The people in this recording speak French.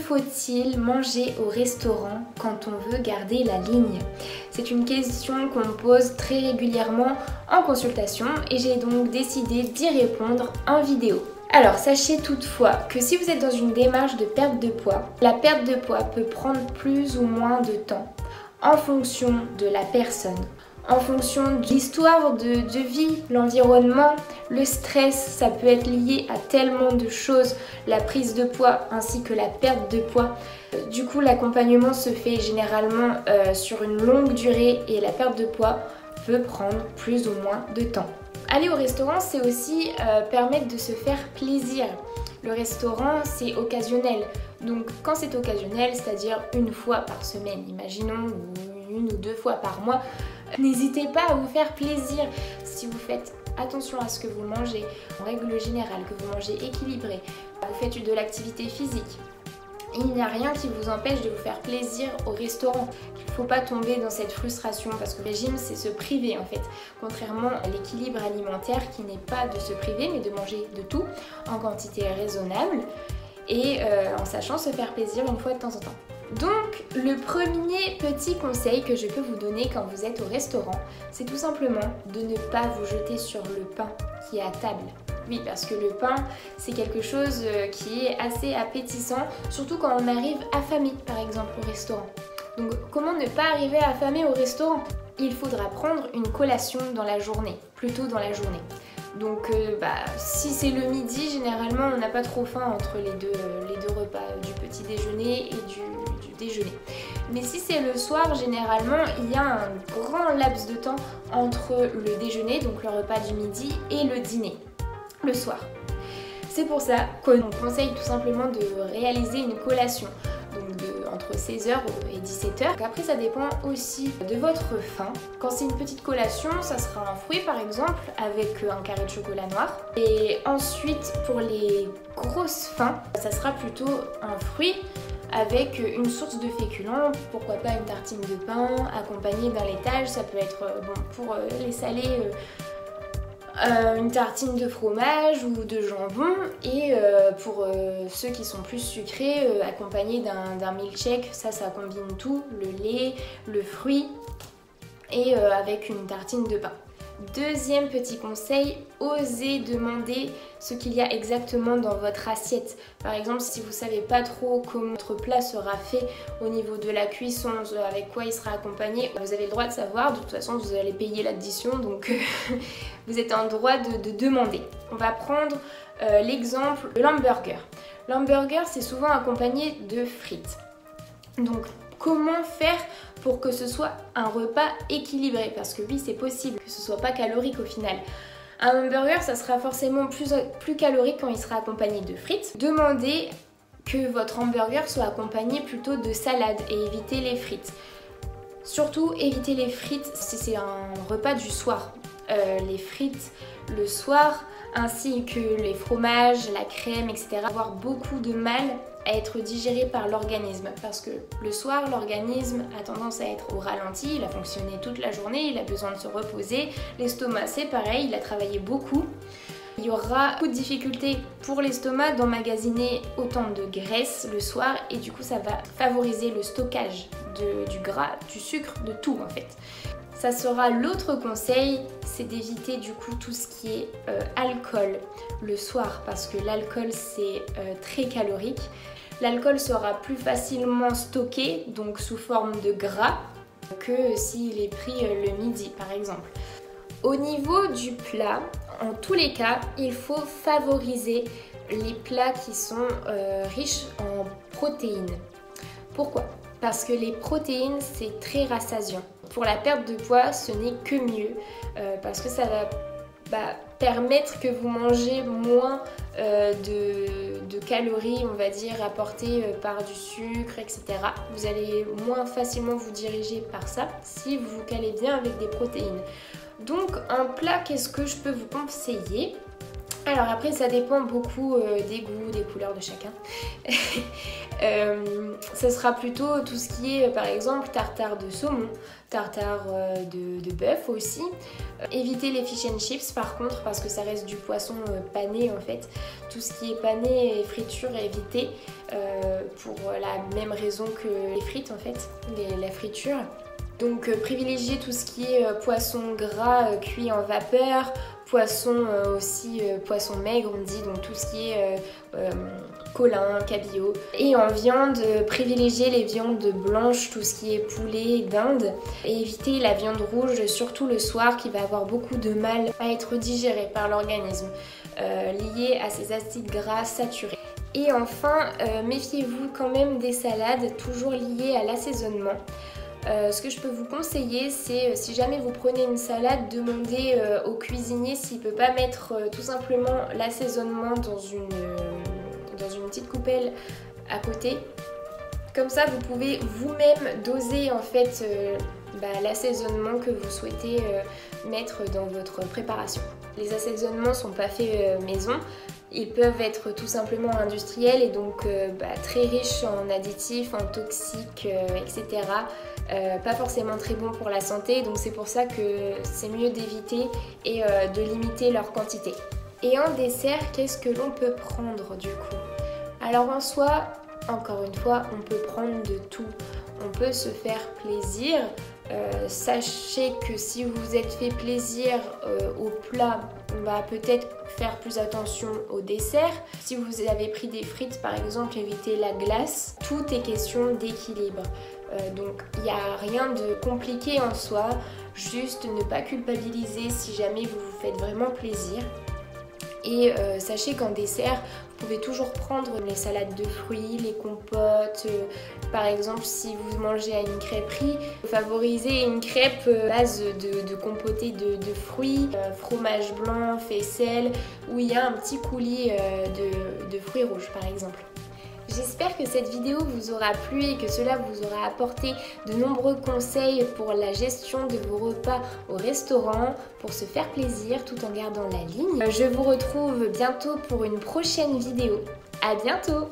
faut-il manger au restaurant quand on veut garder la ligne? C'est une question qu'on me pose très régulièrement en consultation et j'ai donc décidé d'y répondre en vidéo. Alors sachez toutefois que si vous êtes dans une démarche de perte de poids, la perte de poids peut prendre plus ou moins de temps en fonction de la personne, en fonction de l'histoire de vie, l'environnement, le stress, ça peut être lié à tellement de choses, la prise de poids ainsi que la perte de poids. Du coup, l'accompagnement se fait généralement sur une longue durée et la perte de poids peut prendre plus ou moins de temps. Aller au restaurant, c'est aussi permettre de se faire plaisir. Le restaurant, c'est occasionnel. Donc quand c'est occasionnel, c'est-à-dire une fois par semaine, imaginons, ou une ou deux fois par mois, n'hésitez pas à vous faire plaisir. Si vous faites attention à ce que vous mangez, en règle générale, que vous mangez équilibré, vous faites de l'activité physique, il n'y a rien qui vous empêche de vous faire plaisir au restaurant. Il ne faut pas tomber dans cette frustration parce que le régime, c'est se priver en fait. Contrairement à l'équilibre alimentaire qui n'est pas de se priver mais de manger de tout en quantité raisonnable et en sachant se faire plaisir une fois de temps en temps. Donc le premier petit conseil que je peux vous donner quand vous êtes au restaurant, c'est tout simplement de ne pas vous jeter sur le pain qui est à table. Oui, parce que le pain, c'est quelque chose qui est assez appétissant, surtout quand on arrive affamé par exemple au restaurant. Donc comment ne pas arriver affamé au restaurant? Il faudra prendre une collation dans la journée, plutôt dans la journée. Donc si c'est le midi, généralement on n'a pas trop faim entre les deux repas, du petit déjeuner et du déjeuner. Mais si c'est le soir, généralement il y a un grand laps de temps entre le déjeuner, donc le repas du midi, et le dîner, le soir. C'est pour ça qu'on conseille tout simplement de réaliser une collation, donc entre 16h et 17h. Après ça dépend aussi de votre faim. Quand c'est une petite collation, ça sera un fruit par exemple avec un carré de chocolat noir. Et ensuite pour les grosses faims, ça sera plutôt un fruit avec une source de féculents, pourquoi pas une tartine de pain accompagnée d'un laitage. Ça peut être, bon, pour les salés, une tartine de fromage ou de jambon, et pour ceux qui sont plus sucrés, accompagné d'un milkshake. Ça combine tout, le lait, le fruit et avec une tartine de pain. Deuxième petit conseil, osez demander ce qu'il y a exactement dans votre assiette. Par exemple, si vous ne savez pas trop comment votre plat sera fait au niveau de la cuisson, avec quoi il sera accompagné, vous avez le droit de savoir. De toute façon, vous allez payer l'addition, donc vous êtes en droit de demander. On va prendre l'exemple de l'hamburger. L'hamburger, c'est souvent accompagné de frites. Donc, comment faire pour que ce soit un repas équilibré? Parce que oui, c'est possible que ce soit pas calorique au final. Un hamburger, ça sera forcément plus calorique quand il sera accompagné de frites. Demandez que votre hamburger soit accompagné plutôt de salade et évitez les frites. Surtout, évitez les frites si c'est un repas du soir. Les frites le soir, ainsi que les fromages, la crème, etc. avoir beaucoup de mal à être digéré par l'organisme, parce que le soir, l'organisme a tendance à être au ralenti, il a fonctionné toute la journée, il a besoin de se reposer. L'estomac, c'est pareil, il a travaillé beaucoup. Il y aura beaucoup de difficultés pour l'estomac d'emmagasiner autant de graisse le soir, et du coup ça va favoriser le stockage du gras, du sucre, de tout en fait. Ça sera l'autre conseil, c'est d'éviter du coup tout ce qui est alcool le soir, parce que l'alcool c'est très calorique. L'alcool sera plus facilement stocké, donc sous forme de gras, que s'il est pris le midi par exemple. Au niveau du plat, en tous les cas, il faut favoriser les plats qui sont riches en protéines. Pourquoi? Parce que les protéines, c'est très rassasiant. Pour la perte de poids, ce n'est que mieux, parce que ça va permettre que vous mangez moins de calories, on va dire, apportées par du sucre, etc. Vous allez moins facilement vous diriger par ça si vous vous calez bien avec des protéines. Donc un plat, qu'est-ce que je peux vous conseiller? Alors après ça dépend beaucoup des goûts, des couleurs de chacun. Ça sera plutôt tout ce qui est par exemple tartare de saumon, tartare de bœuf aussi. Éviter les fish and chips par contre parce que ça reste du poisson pané en fait. Tout ce qui est pané et friture éviter pour la même raison que les frites en fait, la friture. Donc privilégier tout ce qui est poisson gras cuit en vapeur, poisson aussi poisson maigre on dit, donc tout ce qui est colin, cabillaud. Et en viande, privilégier les viandes blanches, tout ce qui est poulet, dinde. Et éviter la viande rouge, surtout le soir, qui va avoir beaucoup de mal à être digérée par l'organisme, lié à ces acides gras saturés. Et enfin, méfiez-vous quand même des salades, toujours liées à l'assaisonnement. Ce que je peux vous conseiller, c'est si jamais vous prenez une salade, demandez au cuisinier s'il peut pas mettre tout simplement l'assaisonnement dans une petite coupelle à côté. Comme ça, vous pouvez vous-même doser en fait l'assaisonnement que vous souhaitez mettre dans votre préparation. Les assaisonnements sont pas faits maison. Ils peuvent être tout simplement industriels et donc très riches en additifs, en toxiques, etc. Pas forcément très bons pour la santé, donc c'est pour ça que c'est mieux d'éviter et de limiter leur quantité. Et en dessert, qu'est-ce que l'on peut prendre du coup? Alors en soi, encore une fois, on peut prendre de tout. On peut se faire plaisir. Sachez que si vous vous êtes fait plaisir au plat, on va peut-être faire plus attention au dessert. Si vous avez pris des frites par exemple, évitez la glace. Tout est question d'équilibre. Donc il n'y a rien de compliqué en soi, juste ne pas culpabiliser si jamais vous vous faites vraiment plaisir. Et sachez qu'en dessert, vous pouvez toujours prendre les salades de fruits, les compotes. Par exemple, si vous mangez à une crêperie, favorisez une crêpe base de compotée de fruits, fromage blanc, faisselle, où il y a un petit coulis de fruits rouges par exemple. J'espère que cette vidéo vous aura plu et que cela vous aura apporté de nombreux conseils pour la gestion de vos repas au restaurant, pour se faire plaisir tout en gardant la ligne. Je vous retrouve bientôt pour une prochaine vidéo. À bientôt!